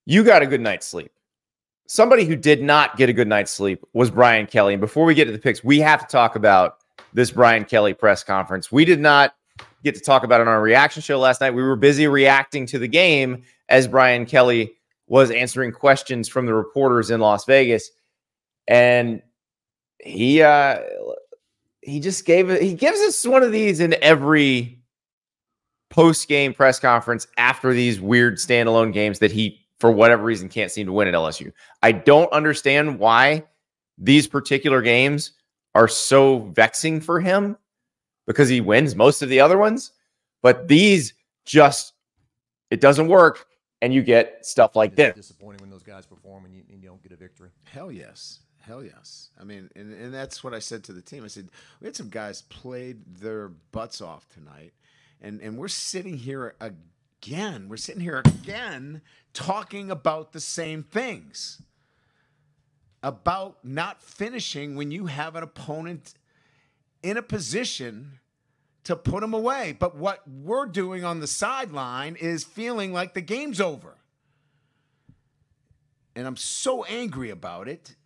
You got a good night's sleep. Somebody who did not get a good night's sleep was Brian Kelly. And before we get to the picks, we have to talk about this Brian Kelly press conference. We did not get to talk about it on our reaction show last night. We were busy reacting to the game as Brian Kelly was answering questions from the reporters in Las Vegas. And he gives us one of these in every post-game press conference after these weird standalone games that he, for whatever reason, can't seem to win at LSU. I don't understand why these particular games are so vexing for him, because he wins most of the other ones. But these just, it doesn't work, and you get stuff like this. Disappointing when those guys perform and you don't get a victory. Hell yes. Hell yes. I mean, and that's what I said to the team. I said, we had some guys played their butts off tonight, and we're sitting here again. We're sitting here again talking about the same things. About not finishing when you have an opponent in a position to put them away. But what we're doing on the sideline is feeling like the game's over. And I'm so angry about it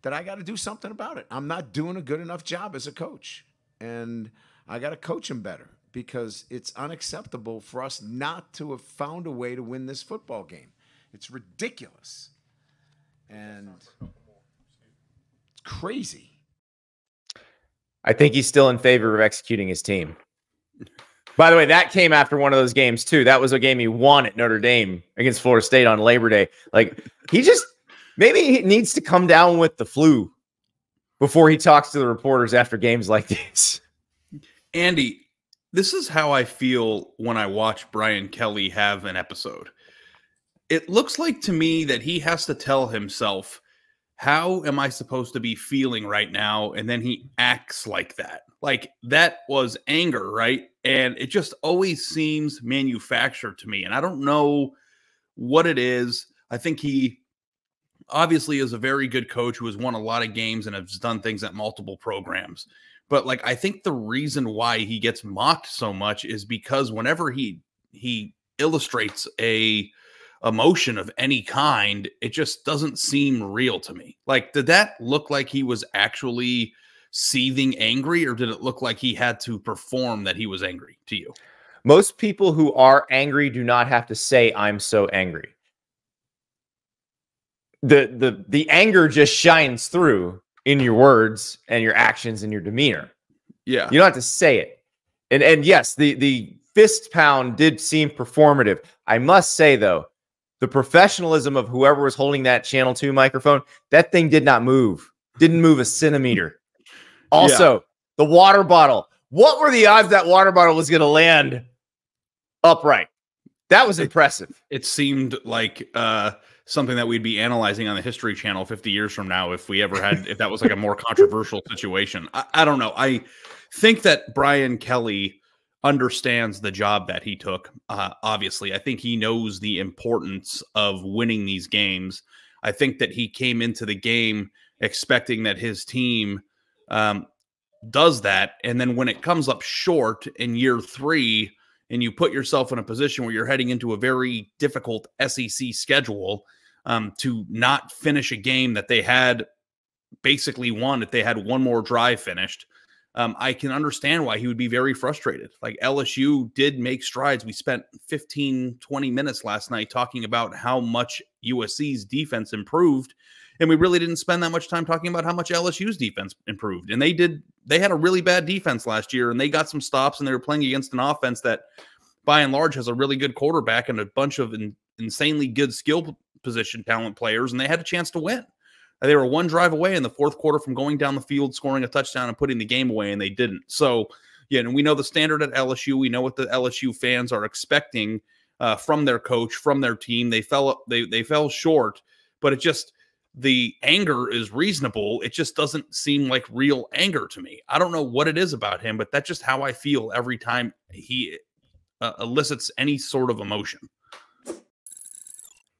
that I got to do something about it. I'm not doing a good enough job as a coach. And I got to coach him better, because it's unacceptable for us not to have found a way to win this football game. It's ridiculous. And it's crazy. I think he's still in favor of executing his team. By the way, that came after one of those games, too. That was a game he won at Notre Dame against Florida State on Labor Day. Like, maybe he needs to come down with the flu before he talks to the reporters after games like this. Andy, this is how I feel when I watch Brian Kelly have an episode. It looks like to me that he has to tell himself, how am I supposed to be feeling right now? And then he acts like that. Like, that was anger, right? And it just always seems manufactured to me. And I don't know what it is. I think he obviously is a very good coach who has won a lot of games and has done things at multiple programs. But like, I think the reason why he gets mocked so much is because whenever he illustrates a emotion of any kind, it just doesn't seem real to me. Like, did that look like he was actually seething angry, or did it look like he had to perform that he was angry to you? Most people who are angry do not have to say, I'm so angry. The anger just shines through in your words and your actions and your demeanor. Yeah. You don't have to say it. And yes, the fist pound did seem performative. I must say, though, the professionalism of whoever was holding that Channel 2 microphone, that thing did not move. Didn't move a centimeter. Also, the water bottle. What were the odds that water bottle was going to land upright? That was impressive. It seemed like something that we'd be analyzing on the History Channel 50 years from now if we ever had, if that was like a more controversial situation. I don't know. I think that Brian Kelly understands the job that he took. Obviously, I think he knows the importance of winning these games. I think that he came into the game expecting that his team does that. And then when it comes up short in year 3 and you put yourself in a position where you're heading into a very difficult SEC schedule, to not finish a game that they had basically won if they had one more drive finished, I can understand why he would be very frustrated. Like, LSU did make strides. We spent 15, 20 minutes last night talking about how much USC's defense improved, and we really didn't spend that much time talking about how much LSU's defense improved. And they had a really bad defense last year, and they got some stops, and they were playing against an offense that by and large has a really good quarterback and a bunch of insanely good skill position talent players, and they had a chance to win. They were one drive away in the fourth quarter from going down the field, scoring a touchdown, and putting the game away, and they didn't. So, yeah, and we know the standard at LSU. We know what the LSU fans are expecting from their coach, from their team. They fell short, but it just, the anger is reasonable. It just doesn't seem like real anger to me. I don't know what it is about him, but that's just how I feel every time he elicits any sort of emotion.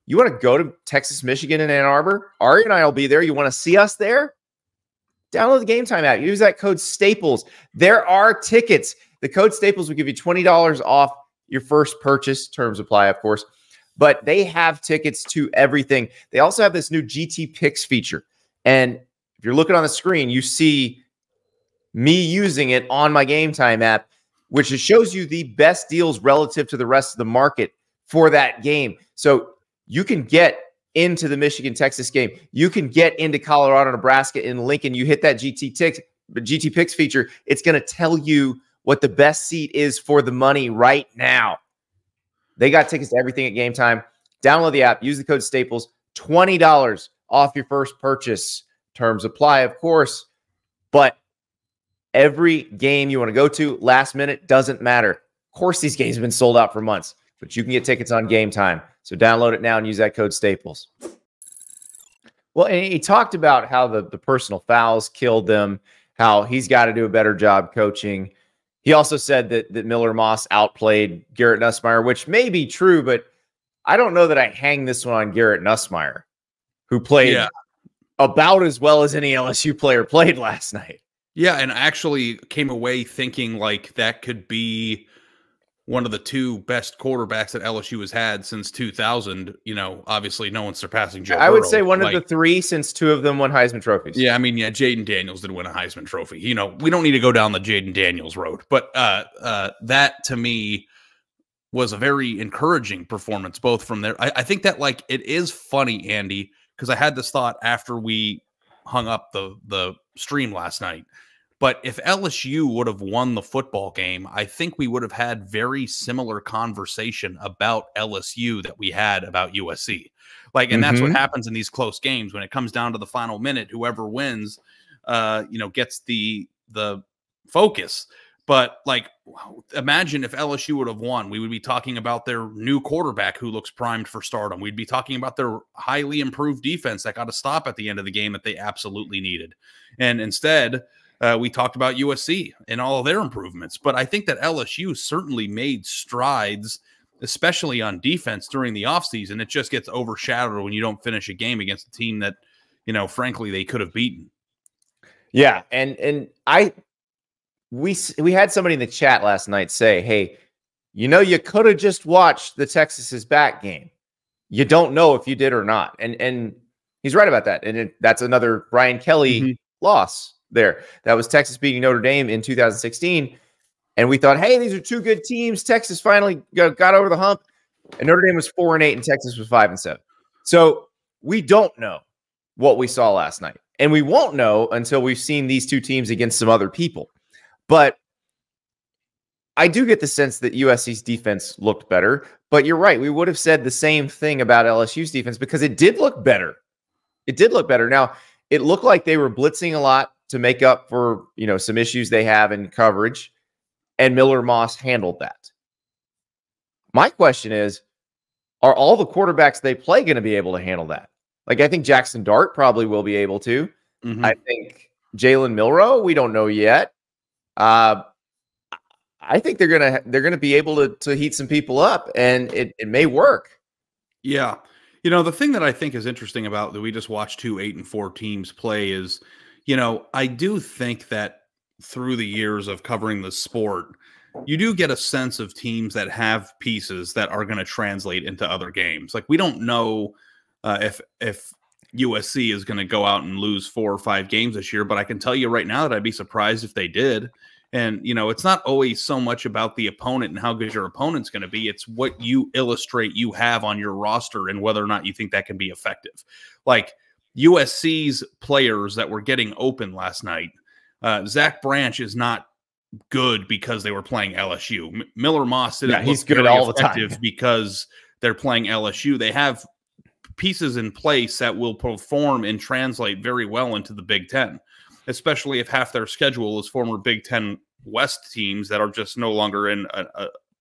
You want to go to Texas, Michigan, and Ann Arbor? Ari and I will be there. You want to see us there? Download the Game Time app. Use that code STAPLES. There are tickets. The code STAPLES will give you $20 off your first purchase. Terms apply, of course. but they have tickets to everything. They also have this new GT Picks feature. And if you're looking on the screen, you see me using it on my Game Time app, which shows you the best deals relative to the rest of the market for that game. So you can get into the Michigan-Texas game. You can get into Colorado, Nebraska, in Lincoln. You hit that GT Picks feature. It's going to tell you what the best seat is for the money right now. They got tickets to everything at Game Time. Download the app. Use the code Staples. $20 off your first purchase. Terms apply, of course. But every game you want to go to, last minute, doesn't matter. Of course, these games have been sold out for months, but you can get tickets on Game Time. So download it now and use that code Staples. Well, and he talked about how the personal fouls killed them, how he's got to do a better job coaching. He also said that Miller Moss outplayed Garrett Nussmeier, which may be true, but I don't know that I hang this one on Garrett Nussmeier, who played about as well as any LSU player played last night. Yeah, and actually came away thinking like that could be one of the two best quarterbacks that LSU has had since 2000. You know, obviously no one's surpassing Joe Burrow. I would say one of the three, since two of them won Heisman trophies. Yeah, I mean, yeah, Jaden Daniels did win a Heisman Trophy. You know, we don't need to go down the Jaden Daniels road, but that to me was a very encouraging performance, both from there. I think that, like, it is funny, Andy, because I had this thought after we hung up the stream last night. But if LSU would have won the football game, I think we would have had very similar conversation about LSU that we had about USC. Like, and that's what happens in these close games when it comes down to the final minute. Whoever wins, you know, gets the focus. But like, imagine if LSU would have won, we would be talking about their new quarterback who looks primed for stardom. We'd be talking about their highly improved defense that got a stop at the end of the game that they absolutely needed. And instead, we talked about USC and all of their improvements. But I think that LSU certainly made strides, especially on defense during the offseason. It just gets overshadowed when you don't finish a game against a team that, you know, frankly, they could have beaten. Yeah, and we had somebody in the chat last night say, hey, you know, you could have just watched the Texas is back game. You don't know if you did or not. And he's right about that. And that's another Brian Kelly loss there. That was Texas beating Notre Dame in 2016. And we thought, hey, these are two good teams. Texas finally got over the hump. And Notre Dame was 4-8 and Texas was 5-7. So we don't know what we saw last night. And we won't know until we've seen these two teams against some other people. But I do get the sense that USC's defense looked better. But you're right. We would have said the same thing about LSU's defense because it did look better. It did look better. Now, it looked like they were blitzing a lot to make up for, you know, some issues they have in coverage. And Miller Moss handled that. My question is, are all the quarterbacks they play going to be able to handle that? Like, I think Jackson Dart probably will be able to. I think Jalen Milroe, we don't know yet. I think they're gonna be able to heat some people up, and it may work. Yeah, you know, the thing that I think is interesting about that we just watched 2 8-4 teams play is, you know, I do think that through the years of covering the sport, you do get a sense of teams that have pieces that are going to translate into other games. Like, we don't know if USC is going to go out and lose 4 or 5 games this year, but I can tell you right now that I'd be surprised if they did. And, you know, it's not always so much about the opponent and how good your opponent's going to be. It's what you illustrate you have on your roster and whether or not you think that can be effective. Like USC's players that were getting open last night, Zach Branch is not good because they were playing LSU. Miller Moss didn't look good all the time because they're playing LSU. They have pieces in place that will perform and translate very well into the Big Ten, especially if half their schedule is former Big Ten West teams that are just no longer in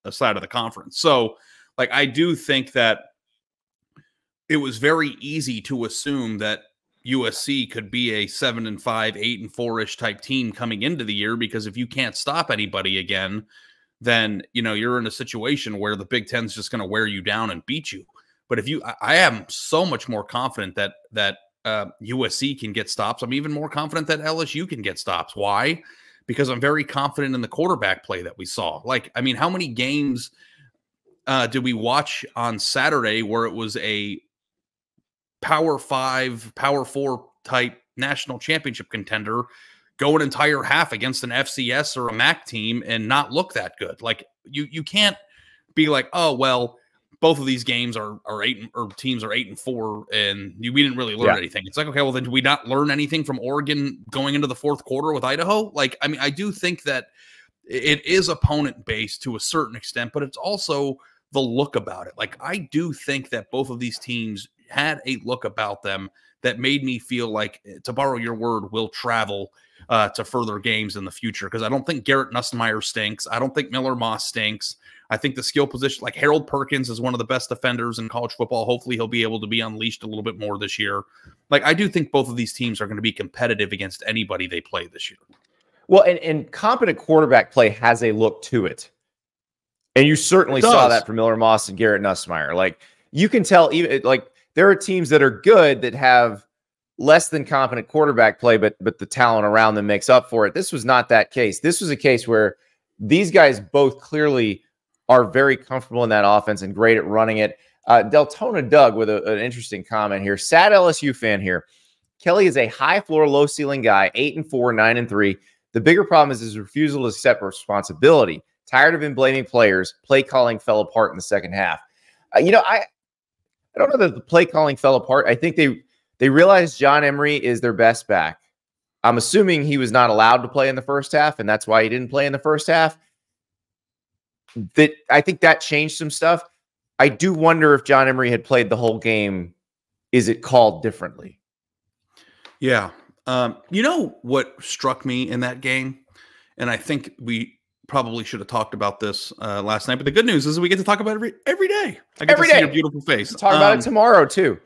a side of the conference. So, like, I do think that it was very easy to assume that USC could be a 7-5, 8-4-ish type team coming into the year, because if you can't stop anybody again, then, you know, you're in a situation where the Big Ten's just going to wear you down and beat you. But if you, I am so much more confident that USC can get stops. I'm even more confident that LSU can get stops. Why? Because I'm very confident in the quarterback play that we saw. Like, I mean, how many games did we watch on Saturday where it was a Power 5, Power 4 type national championship contender go an entire half against an FCS or a MAC team and not look that good? Like you can't be like, oh, well, both of these games are teams are 8-4 and we didn't really learn anything. It's like, okay, well, then did we not learn anything from Oregon going into the fourth quarter with Idaho? Like, I mean, I do think that it is opponent based to a certain extent, but it's also the look about it. Like, I do think that both of these teams had a look about them that made me feel like, to borrow your word, will travel to further games in the future. Because I don't think Garrett Nussmeier stinks. I don't think Miller Moss stinks. I think the skill position, like Harold Perkins is one of the best defenders in college football. Hopefully he'll be able to be unleashed a little bit more this year. Like, I do think both of these teams are going to be competitive against anybody they play this year. Well, and competent quarterback play has a look to it. And you certainly saw that from Miller Moss and Garrett Nussmeier. Like, you can tell, even like, there are teams that are good that have less than competent quarterback play, but the talent around them makes up for it. This was not that case. This was a case where these guys both clearly are very comfortable in that offense and great at running it. Deltona Doug with an interesting comment here. Sad LSU fan here. Kelly is a high floor, low ceiling guy, 8-4, 9-3. The bigger problem is his refusal to accept responsibility. Tired of him blaming players. Play calling fell apart in the second half. I don't know that the play calling fell apart. I think they realized John Emery is their best back. I'm assuming he was not allowed to play in the first half, and that's why he didn't play in the first half. I think that changed some stuff. I do wonder if John Emery had played the whole game, is it called differently? Yeah. You know what struck me in that game? And I think we probably should have talked about this last night, but the good news is we get to talk about it every day. I get to see your beautiful face. Talk about it tomorrow too.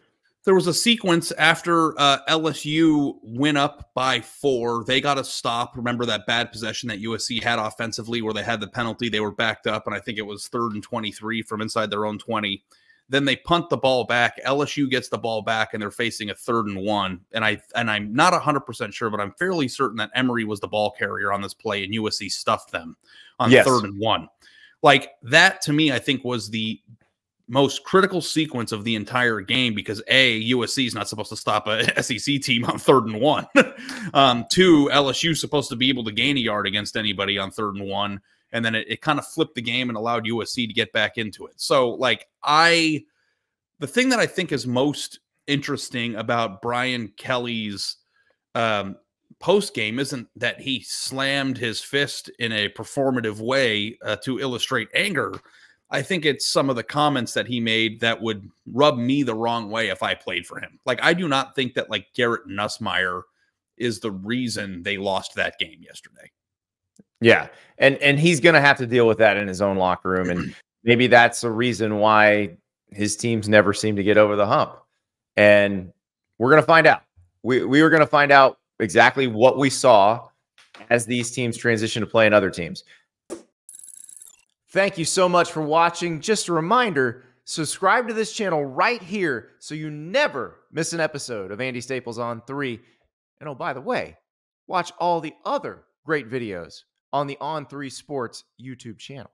There was a sequence after LSU went up by 4. They got a stop. Remember that bad possession that USC had offensively where they had the penalty. They were backed up, and I think it was 3rd and 23 from inside their own 20. Then they punt the ball back. LSU gets the ball back, and they're facing a 3rd and 1. And I'm not 100% sure, but I'm fairly certain that Emery was the ball carrier on this play, and USC stuffed them on 3rd and 1. Like, that, to me, I think was the most critical sequence of the entire game because USC is not supposed to stop a SEC team on 3rd and 1. 2, LSU is supposed to be able to gain a yard against anybody on 3rd and 1. And then it kind of flipped the game and allowed USC to get back into it. So, like, the thing that I think is most interesting about Brian Kelly's post game isn't that he slammed his fist in a performative way to illustrate anger. I think it's some of the comments that he made that would rub me the wrong way if I played for him. Like, I do not think that, like, Garrett Nussmeier is the reason they lost that game yesterday. Yeah. And he's going to have to deal with that in his own locker room. And maybe that's the reason why his teams never seem to get over the hump. And we're going to find out. We were going to find out exactly what we saw as these teams transition to play in other teams. Thank you so much for watching. Just a reminder, subscribe to this channel right here so you never miss an episode of Andy Staples on 3. And oh, by the way, watch all the other great videos on the On3 Sports YouTube channel.